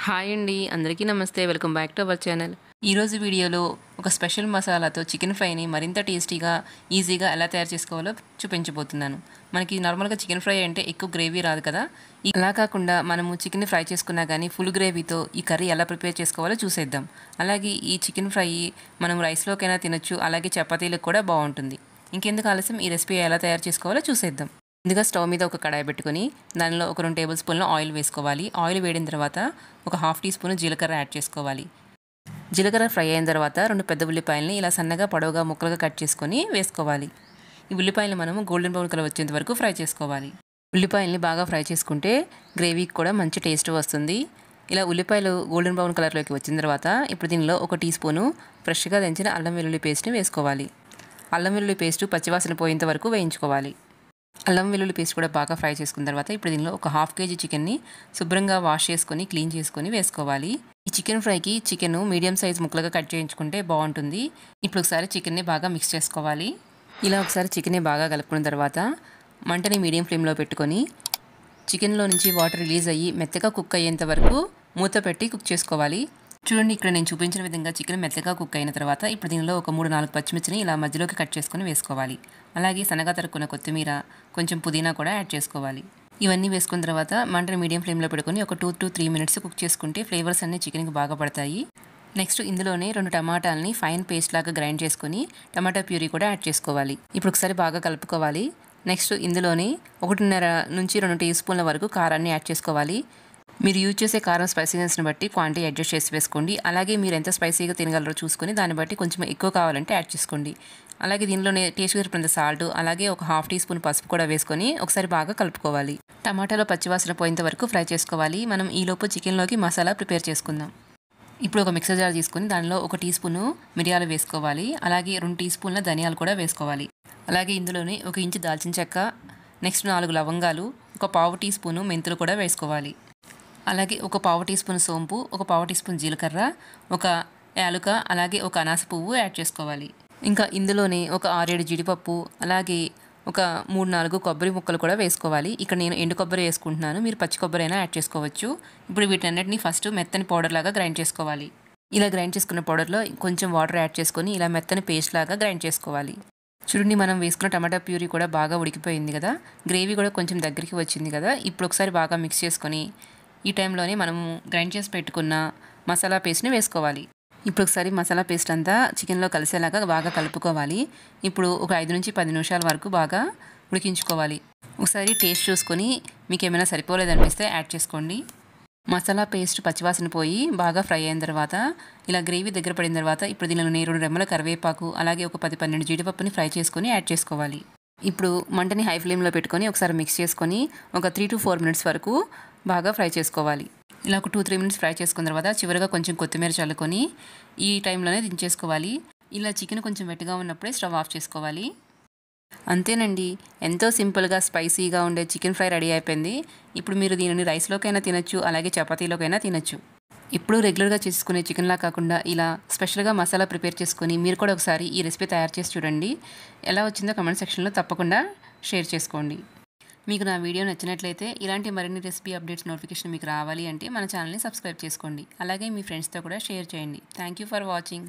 Hi అండి, అందరికీ నమస్తే. Welcome back to our channel. ఈరోజు వీడియోలో ఒక స్పెషల్ మసాలాతో చికెన్ ఫ్రైని మరింత టేస్టీగా, ఈజీగా ఎలా తయారు చేసుకోవాలో చూపించబోతున్నాను. మనకి నార్మల్గా చికెన్ ఫ్రై అంటే ఎక్కువ గ్రేవీ రాదు కదా. అలా కాకుండా మనము చికెన్ ఫ్రై చేసుకున్నా కానీ ఫుల్ గ్రేవీతో ఈ కర్రీ ఎలా ప్రిపేర్ చేసుకోవాలో చూసేద్దాం. అలాగే ఈ చికెన్ ఫ్రై మనం రైస్లోకైనా తినొచ్చు, అలాగే చపాతీలకు కూడా బాగుంటుంది. ఇంకెందుకు ఆలస్యం, ఈ రెసిపీ ఎలా తయారు చేసుకోవాలో చూసేద్దాం. ముందుగా స్టవ్ మీద ఒక కడాయి పెట్టుకొని దానిలో ఒక 2 టేబుల్ స్పూన్ల ఆయిల్ వేసుకోవాలి. ఆయిల్ వేడిన తర్వాత ఒక హాఫ్ టీ స్పూన్ జీలకర్ర యాడ్ చేసుకోవాలి. జీలకర్ర ఫ్రై అయిన తర్వాత 2 పెద్ద ఉల్లిపాయలని ఇలా సన్నగా పొడవుగా ముక్కలుగా కట్ చేసుకొని వేసుకోవాలి. ఈ ఉల్లిపాయలు మనము గోల్డెన్ బ్రౌన్ కలర్ వచ్చేంత వరకు ఫ్రై చేసుకోవాలి. ఉల్లిపాయల్ని బాగా ఫ్రై చేసుకుంటే గ్రేవీకి కూడా మంచి టేస్ట్ వస్తుంది. ఇలా ఉల్లిపాయలు గోల్డెన్ బ్రౌన్ కలర్లోకి వచ్చిన తర్వాత ఇప్పుడు దీనిలో ఒక టీ స్పూను ఫ్రెష్గా దంచిన అల్లం వెల్లుల్లి పేస్ట్ని వేసుకోవాలి. అల్లం వెల్లుల్లి పేస్ట్ పచ్చివాసన పోయేంత వరకు వేయించుకోవాలి. అల్లం వెల్లుల్లి పేస్ట్ కూడా బాగా ఫ్రై చేసుకున్న తర్వాత ఇప్పుడు దీనిలో ఒక హాఫ్ కేజీ చికెన్ని శుభ్రంగా వాష్ చేసుకొని క్లీన్ చేసుకొని వేసుకోవాలి. ఈ చికెన్ ఫ్రైకి చికెన్ మీడియం సైజ్ ముక్కలుగా కట్ చేయించుకుంటే బాగుంటుంది. ఇప్పుడు ఒకసారి చికెన్ని బాగా మిక్స్ చేసుకోవాలి. ఇలా ఒకసారి చికెన్ని బాగా కలుపుకున్న తర్వాత మంటని మీడియం ఫ్లేమ్లో పెట్టుకొని చికెన్లో నుంచి వాటర్ రిలీజ్ అయ్యి మెత్తగా కుక్ అయ్యేంత వరకు మూత పెట్టి కుక్ చేసుకోవాలి. చూడండి, ఇక్కడ నేను చూపించిన విధంగా చికెన్ మెత్తగా కుక్ అయిన తర్వాత ఇప్పుడు దీనిలో ఒక 3-4 పచ్చిమిర్చిని ఇలా మధ్యలోకి కట్ చేసుకొని వేసుకోవాలి. అలాగే సన్నగా తరుక్కున్న కొత్తిమీర, కొంచెం పుదీనా కూడా యాడ్ చేసుకోవాలి. ఇవన్నీ వేసుకున్న తర్వాత మంటని మీడియం ఫ్లేమ్లో పెట్టుకొని ఒక 2 to 3 మినిట్స్ కుక్ చేసుకుంటే ఫ్లేవర్స్ అన్నీ చికెన్కి బాగా పడతాయి. నెక్స్ట్ ఇందులోనే 2 టమాటాలని ఫైన్ పేస్ట్ లాగా గ్రైండ్ చేసుకొని టమాటా ప్యూరీ కూడా యాడ్ చేసుకోవాలి. ఇప్పుడు ఒకసారి బాగా కలుపుకోవాలి. నెక్స్ట్ ఇందులోనే 1.5 నుంచి 2 టీ స్పూన్ల వరకు కారాన్ని యాడ్ చేసుకోవాలి. మీరు యూజ్ చేసే కారం స్పైసీనెస్ని బట్టి క్వాంటిటీ అడ్జస్ట్ చేసి వేసుకోండి. అలాగే మీరు ఎంత స్పైసీగా తినగలరో చూసుకొని దాన్ని బట్టి కొంచెం ఎక్కువ కావాలంటే యాడ్ చేసుకోండి. అలాగే దీనిలోనే టేస్ట్ సరిపడినంత సాల్ట్, అలాగే ఒక హాఫ్ టీ స్పూన్ పసుపు కూడా వేసుకొని ఒకసారి బాగా కలుపుకోవాలి. టమాటాలో పచ్చివాసన పోయేంత వరకు ఫ్రై చేసుకోవాలి. మనం ఈలోపు చికెన్లోకి మసాలా ప్రిపేర్ చేసుకుందాం. ఇప్పుడు ఒక మిక్సర్ జార్ తీసుకొని దానిలో ఒక టీ స్పూను మిరియాలు వేసుకోవాలి. అలాగే 2 టీ స్పూన్ల ధనియాలు కూడా వేసుకోవాలి. అలాగే ఇందులోనే 1 ఇంచు దాల్చిన చెక్క, నెక్స్ట్ 4 లవంగాలు, ఒక పావు టీ స్పూను మెంతులు కూడా వేసుకోవాలి. అలాగే ఒక పావు టీ స్పూన్ సోంపు, ఒక పావు టీ స్పూన్ జీలకర్ర, ఒక యాలుక, అలాగే ఒక అనాస పువ్వు యాడ్ చేసుకోవాలి. ఇంకా ఇందులోనే ఒక 6-7 జీడిపప్పు, అలాగే ఒక 3-4 కొబ్బరి ముక్కలు కూడా వేసుకోవాలి. ఇక్కడ నేను ఎండు కొబ్బరి వేసుకుంటున్నాను, మీరు పచ్చి కొబ్బరి అయినా యాడ్ చేసుకోవచ్చు. ఇప్పుడు వీటన్నిటిని ఫస్ట్ మెత్తని పౌడర్ లాగా గ్రైండ్ చేసుకోవాలి. ఇలా గ్రైండ్ చేసుకున్న పౌడర్లో కొంచెం వాటర్ యాడ్ చేసుకొని ఇలా మెత్తని పేస్ట్ లాగా గ్రైండ్ చేసుకోవాలి. చూడండి, మనం వేసుకున్న టమాటా ప్యూరీ కూడా బాగా ఉడికిపోయింది కదా, గ్రేవీ కూడా కొంచెం దగ్గరికి వచ్చింది కదా. ఇప్పుడు ఒకసారి బాగా మిక్స్ చేసుకొని ఈ టైంలోనే మనము గ్రైండ్ చేసి పెట్టుకున్న మసాలా పేస్ట్ని వేసుకోవాలి. ఇప్పుడు ఒకసారి మసాలా పేస్ట్ అంతా చికెన్లో కలిసేలాగా బాగా కలుపుకోవాలి. ఇప్పుడు ఒక 5 నుంచి 10 నిమిషాల వరకు బాగా ఉడికించుకోవాలి. ఒకసారి టేస్ట్ చూసుకొని మీకు ఏమైనా సరిపోలేదనిపిస్తే యాడ్ చేసుకోండి. మసాలా పేస్ట్ పచ్చివాసన పోయి బాగా ఫ్రై అయిన తర్వాత ఇలా గ్రేవీ దగ్గర పడిన తర్వాత ఇప్పుడు దీనిలో 2 రెమ్మల కరివేపాకు, అలాగే ఒక 10-12 జీడిపప్పుని ఫ్రై చేసుకొని యాడ్ చేసుకోవాలి. ఇప్పుడు మంటని హై ఫ్లేమ్లో పెట్టుకొని ఒకసారి మిక్స్ చేసుకొని ఒక 3 to 4 మినిట్స్ వరకు బాగా ఫ్రై చేసుకోవాలి. ఇలా ఒక 2-3 మినిట్స్ ఫ్రై చేసుకున్న తర్వాత చివరిగా కొంచెం కొత్తిమీర చల్లుకొని ఈ టైంలోనే దించేసుకోవాలి. ఇలా చికెన్ కొంచెం వెట్గా ఉన్నప్పుడే స్టవ్ ఆఫ్ చేసుకోవాలి. అంతేనండి, ఎంతో సింపుల్గా స్పైసీగా ఉండే చికెన్ ఫ్రై రెడీ అయిపోయింది. ఇప్పుడు మీరు దీనిని రైస్లోకైనా తినొచ్చు, అలాగే చపాతీలోకైనా తినొచ్చు. ఇప్పుడు రెగ్యులర్గా చేసుకునే చికెన్లా కాకుండా ఇలా స్పెషల్గా మసాలా ప్రిపేర్ చేసుకొని మీరు కూడా ఒకసారి ఈ రెసిపీ తయారు చేసి చూడండి. ఎలా వచ్చిందో కమెంట్ సెక్షన్లో తప్పకుండా షేర్ చేసుకోండి. మీకు నా వీడియో నచ్చినట్లయితే ఇలాంటి మరిన్ని రెసిపీ అప్డేట్స్ నోటిఫికేషన్ మీకు రావాలి అంటే మన ఛానల్ని సబ్స్క్రైబ్ చేసుకోండి. అలాగే మీ ఫ్రెండ్స్తో కూడా షేర్ చేయండి. Thank you for watching.